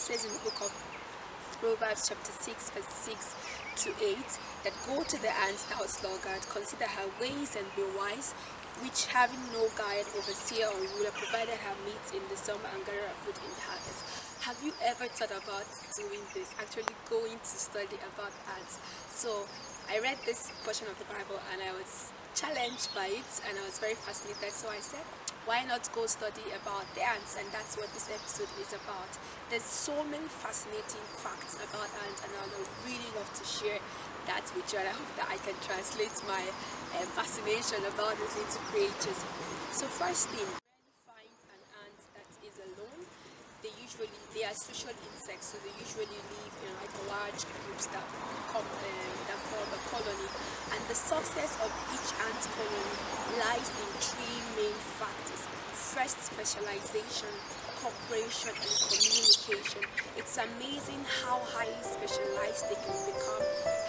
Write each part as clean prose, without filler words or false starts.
says in the book of Proverbs chapter 6 verse 6 to 8 that go to the ant, thou sluggard, consider her ways and be wise, which having no guide, overseer or ruler, provided her meat in the summer and gather her food in the harvest. Have you ever thought about doing this, actually going to study about ants? So I read this portion of the Bible and I was challenged by it and I was very fascinated, so I said, why not go study about the ants? And that's what this episode is about. There's so many fascinating facts about ants and I would really love to share that with you, and I hope that I can translate my fascination about these little creatures. So first thing, rarely find an ant that is alone. They are social insects, so they usually live in like large groups that form a colony, and the success of each ant colony lies in three main factors. First, specialization, cooperation, and communication. It's amazing how highly specialized they can become,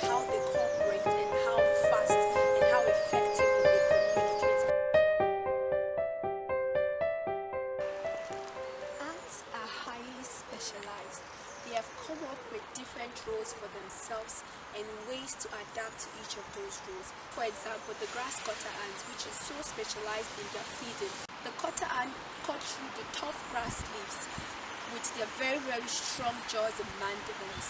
how they cooperate, and how fast and how effectively they communicate. Ants are highly specialized. They have come up with different roles for themselves and ways to adapt to each of those roles. For example, the grass cutter ant, which is so specialized in their feeding. The cutter ant cut through the tough grass leaves with their very, very strong jaws and mandibles.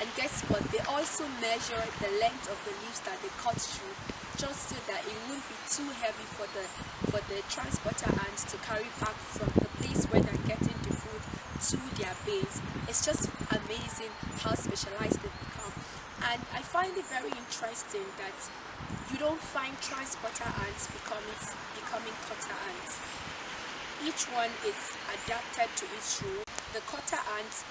And guess what? They also measure the length of the leaves that they cut through, just so that it won't be too heavy for the transporter ants to carry back from the place where they're getting the food to their base. It's just amazing how specialized they become. And I find it very interesting that you don't find transporter ants becoming cutter ants. Each one is adapted to its role. The cutter ants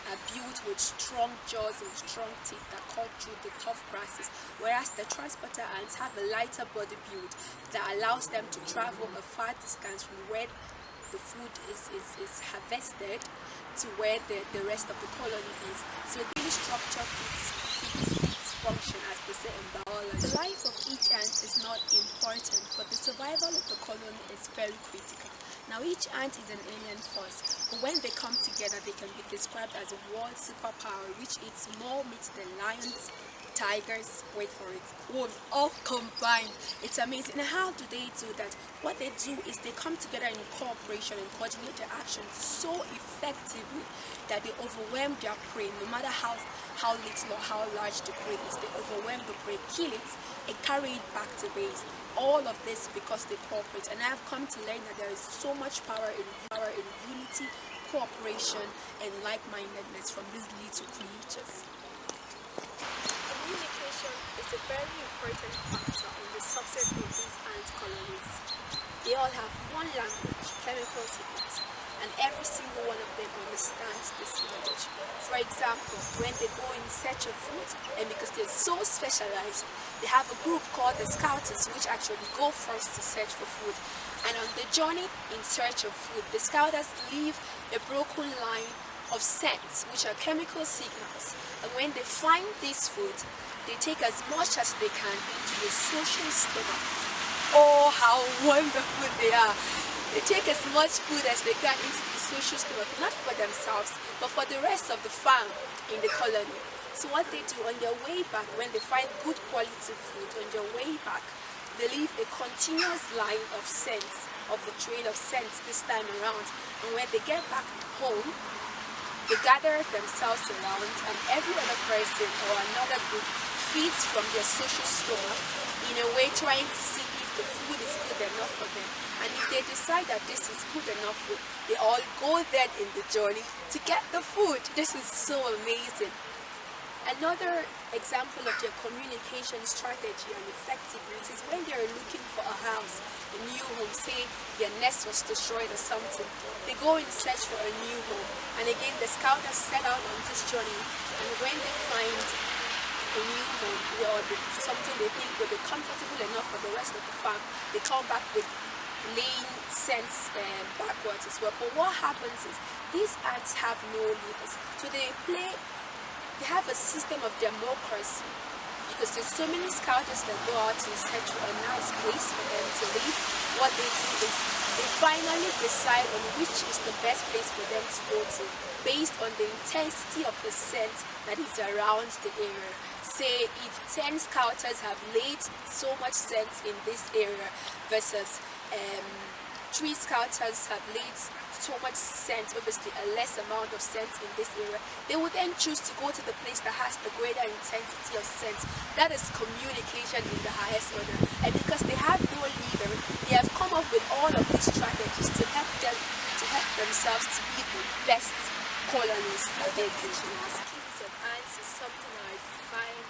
are built with strong jaws and strong teeth that cut through the tough grasses, whereas the transporter ants have a lighter body build that allows them to travel a far distance from where the food is harvested to where the rest of the colony is. So daily structure fits function, as they say in biology. The life of each ant is not important, but the survival of the colony is very critical. Now each ant is an alien force, but when they come together they can be described as a world superpower which eats more meat than lions, tigers, wait for it, wolves, all combined. It's amazing. And how do they do that? What they do is they come together in cooperation and coordinate their actions so effectively that they overwhelm their prey, no matter how little or how large the prey is. They overwhelm the prey, kill it, and carry it back to base. All of this because they cooperate, and I have come to learn that there is so much power in unity, cooperation, and like-mindedness from these little creatures. Communication is a very important factor in the success of these ant colonies. They all have one language, chemical signals, and every single one of them understands this language. For example, when they go in search of food, and because they're so specialized, they have a group called the scouters, which actually go first to search for food. And on the journey in search of food, the scouters leave a broken line of scents, which are chemical signals. And when they find this food, they take as much as they can into the social stomach. Oh, how wonderful they are! They take as much food as they can into the social stomach, not for themselves, but for the rest of the farm in the colony. So what they do on their way back, when they find good quality food, on their way back, they leave a continuous line of scents, of the trail of scents this time around. And when they get back home, they gather themselves around, and every other person or another group feeds from their social stomach in a way trying to see if the food is good enough for them. And if they decide that this is good enough food, they all go there in the journey to get the food. This is so amazing. Another example of their communication strategy and effectiveness is when they are looking for a house, a new home. Say their nest was destroyed or something, they go in search for a new home. And again, the scouters set out on this journey, and when they find a new home or something they think will be comfortable enough for the rest of the farm, they come back with laying scents backwards as well. But what happens is these ants have no leaders, so they have a system of democracy, because there's so many scouters that go out to search for a nice place for them to live. what they do is they finally decide on which is the best place for them to go to based on the intensity of the scent that is around the area. Say if 10 scouters have laid so much scent in this area versus 3 scouters have laid so much scent, obviously a less amount of scent in this area, they would then choose to go to the place that has the greater intensity of scent. That is communication in the highest order. And because they have no leader, they have come up with all of these strategies to help themselves to be the best colonists that they can be. Keys of ants is something I find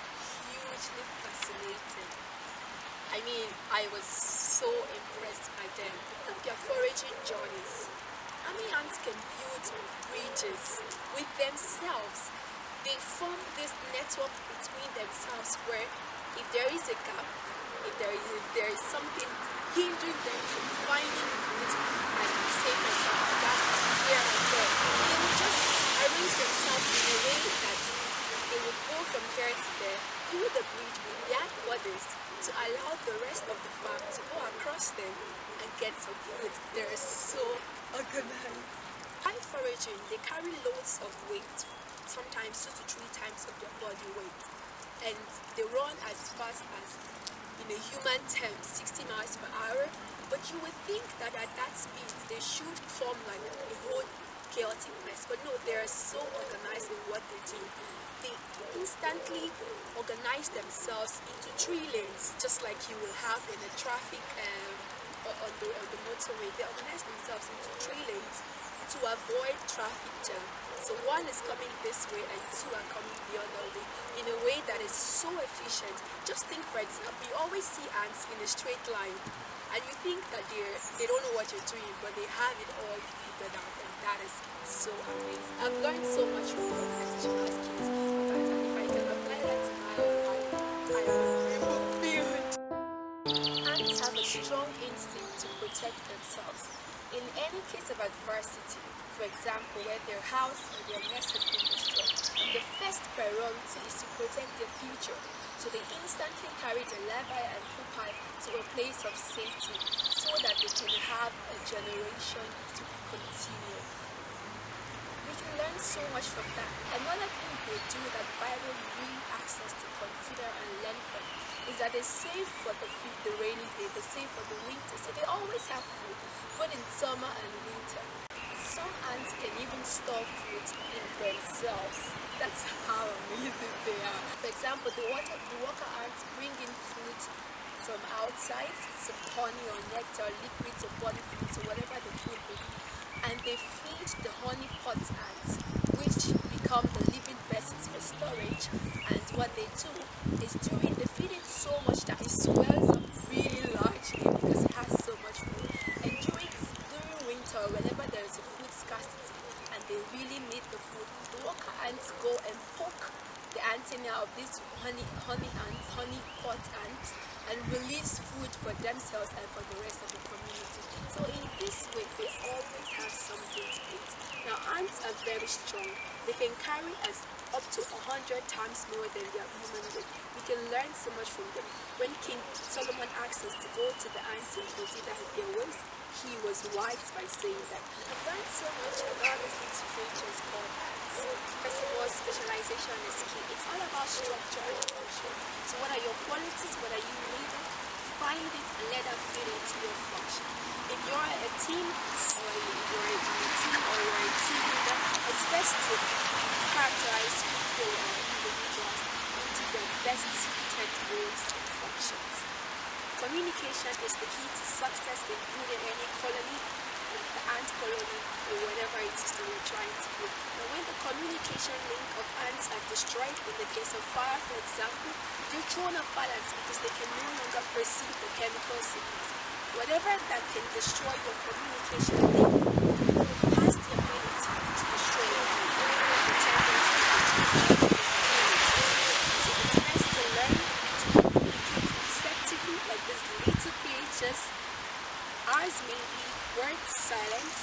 hugely fascinating. I mean, I was so impressed by them. Their foraging journeys. I mean, ants can build bridges with themselves. They form this network between themselves where if there is a gap, if there is something hindering them from finding food, and say for example that here and there, they will just arrange themselves in a way that they will go from here to there, build the bridge with their borders to allow the rest of the farm to go across them and get some food. They're so organized. While foraging, they carry loads of weight, sometimes 2 to 3 times of their body weight, and they run as fast as, in a human term, 60 miles per hour. But you would think that at that speed they should form like a whole chaotic mess, but no, they are so organized in what they do. They instantly organize themselves into 3 lanes, just like you will have in a traffic on the motorway. They organize themselves into 3 lanes to avoid traffic jam. So 1 is coming this way and 2 are coming the other way in a way that is so efficient. Just think, for example, you always see ants in a straight line and you think that they don't know what you're doing, but they have it all figured out, and that is so amazing. I've learned so much from the organizational skills, and if I can apply that to my own life, I am fulfilled. Ants have a strong instinct to protect themselves. In any case of adversity, for example, where their house or their nest has been destroyed, the first priority is to protect their future. So they instantly carry the larvae and pupae to a place of safety so that they can have a generation to continue. We can learn so much from that. Another thing they do that the Bible really asks us to consider and learn from is that they save for the rainy day, they save for the winter. So they always have food, both in summer and winter. Some ants can even store food in themselves. That's how amazing they are. For example, the worker ants bring in food from outside, some honey or nectar or liquids or body fluids or whatever the food may be, and they feed the honey pot ants, which become the living vessels for storage. And what they do is they feed it so much that it swells up really largely because it has so much food. And during winter, whenever there is a food scarcity and they really need the food, the worker ants go and poke the antenna of these honey pot ants and release food for themselves and for the rest of the community. So in this way, they always have something to eat. Now, ants are very strong. They can carry up to 100 times more than their human weight. We can learn so much from them. When King Solomon asked us to go to the ants and consider their ways, he was wise by saying that. I've learned so much about these little creatures called ants. First of all, specialization is key. It's all about structure and function. So what are your qualities? What are you needed? Find it and let that fit into your function. If you're a team or you're a team or you're a team leader, it's best to characterize people or individuals into their best fitted roles and functions. Communication is the key to success in building any colony, the ant colony, or whatever it is that we're trying to do. Now, when the communication link of ants are destroyed, in the case of fire, for example, they're thrown off balance because they can no longer perceive the chemical signals. Whatever that can destroy your communication link has the ability to destroy your tendency. So it's best to learn to communicate effectively like these little creatures. Ours may be words, silence,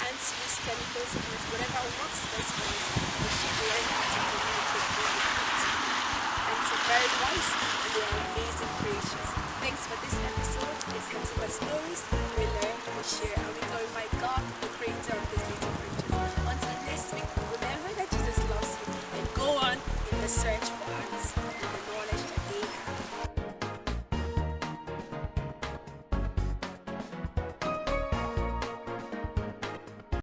ants use chemical signals, whatever works best for us, we should learn how to communicate really effectively. Ants are very wise and they are amazing creatures. Thanks for this episode. It's Hephzibah Stories. share, and we glorify God, the creator of this little creatures. Until next week, remember that Jesus loves you and go on in the search